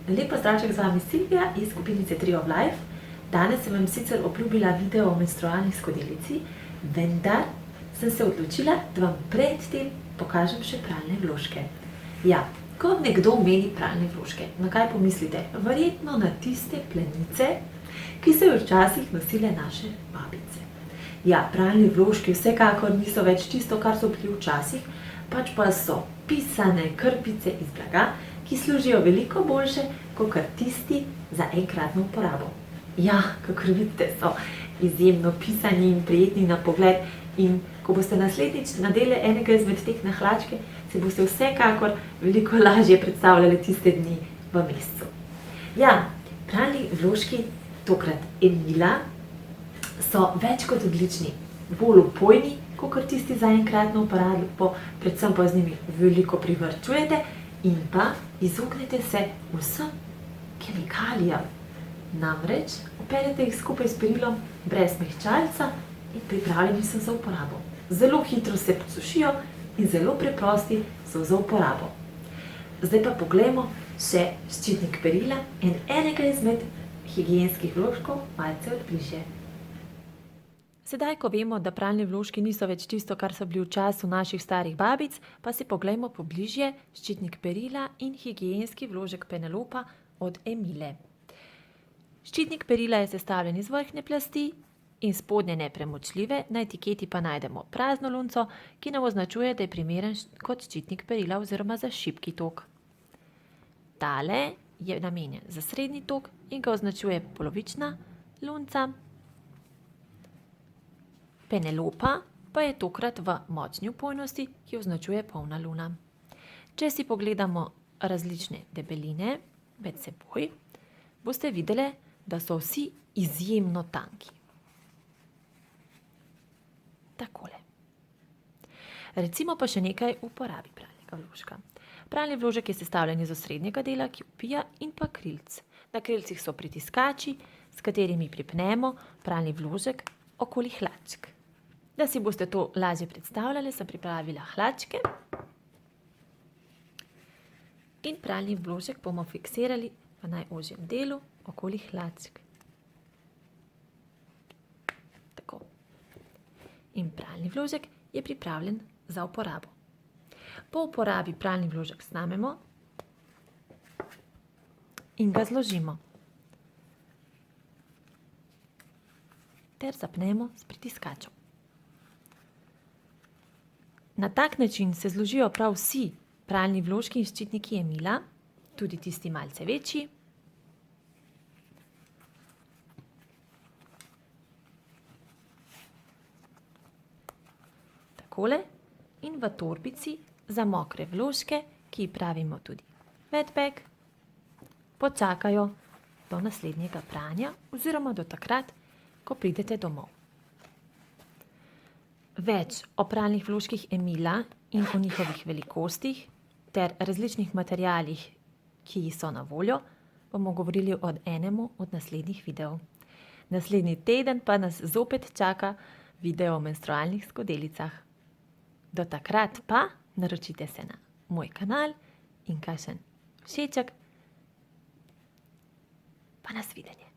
Lep pozdravček z vami Silvija iz skupinice Trio of Life. Danes sem vam sicer obljubila video o menstrualnih skodelici, vendar sem se odločila, da vam predtem pokažem še pralne vložke. Ja, ko nekdo omeni pralne vložke, na kaj pomislite? Verjetno na tiste plenice, ki so jo včasih nosile naše babice. Ja, pralni vložki vsekakor niso več tisto, kar so bili včasih, pač pa so pisane krpice iz blaga, ki služijo veliko boljše, kakor tisti za enkratno uporabo. Ja, kakor vidite, so izjemno pisani in prijetni na pogled in ko boste naslednjič nadeli enega izmed teh na hlačke, si boste vsekakor veliko lažje predstavljali tiste dni v mesecu. Ja, pralni vložki, tokrat Emila, so več kot odlični, bolj opojni, kakor tisti za enkratno uporabo, predvsem pa z njimi veliko privarčujete in pa izognete se vsem kemikalijam. Namreč operete jih skupaj s perilom brez mehčalca in pripravljeni so za uporabo. Zelo hitro se posušijo in zelo preprosti so za uporabo. Zdaj pa poglejmo še ščitnik perila in enega izmed higienskih vložkov malce od bližje. Sedaj, ko vemo, da pralni vložki niso več tisto, kar so bili v času naših starih babic, pa si poglejmo pobližje ščitnik perila in higienski vložek Penelopa od Emile. Ščitnik perila je sestavljen iz vrhnje plasti in spodnje nepremočljive, na etiketi pa najdemo prazno lunco, ki nam označuje, da je primeren kot ščitnik perila oziroma za šibki tok. Tale je namenjen za srednji tok in ga označuje polovična lunca. Penelopa pa je tokrat v močni vpojnosti, ki označuje polna luna. Če si pogledamo različne debeline med seboj, boste videli, da so vsi izjemno tanki. Takole. Recimo pa še nekaj o uporabi pralnega vložka. Pralni vložek je sestavljen iz osrednjega dela, ki vpija, in pa krilc. Na krilcih so pritiskači, s katerimi pripnemo pralni vložek okoli hlačk. Da si boste to lažje predstavljali, sem pripravila hlačke in pralni vložek bomo fiksirali v najožjem delu okoli hlačk. Tako. In pralni vložek je pripravljen za uporabo. Po uporabi pralni vložek snamemo in ga zložimo ter zapnemo s pritiskačem. Na tak način se zložijo prav vsi pralni vložki in ščitniki Emila, tudi tisti malce večji. Takole in v torbici za mokre vložke, ki pravimo tudi wet bag, počakajo do naslednjega pranja oziroma do takrat, ko pridete domov. Več o pralnih vložkih Emila in o njihovih velikostih ter različnih materialih, ki so na voljo, bomo govorili od enemu od naslednjih videov. Naslednji teden pa nas zopet čaka video o menstrualnih skodelicah. Do takrat pa naročite se na moj kanal in kakšen všeček, pa nasvidenje.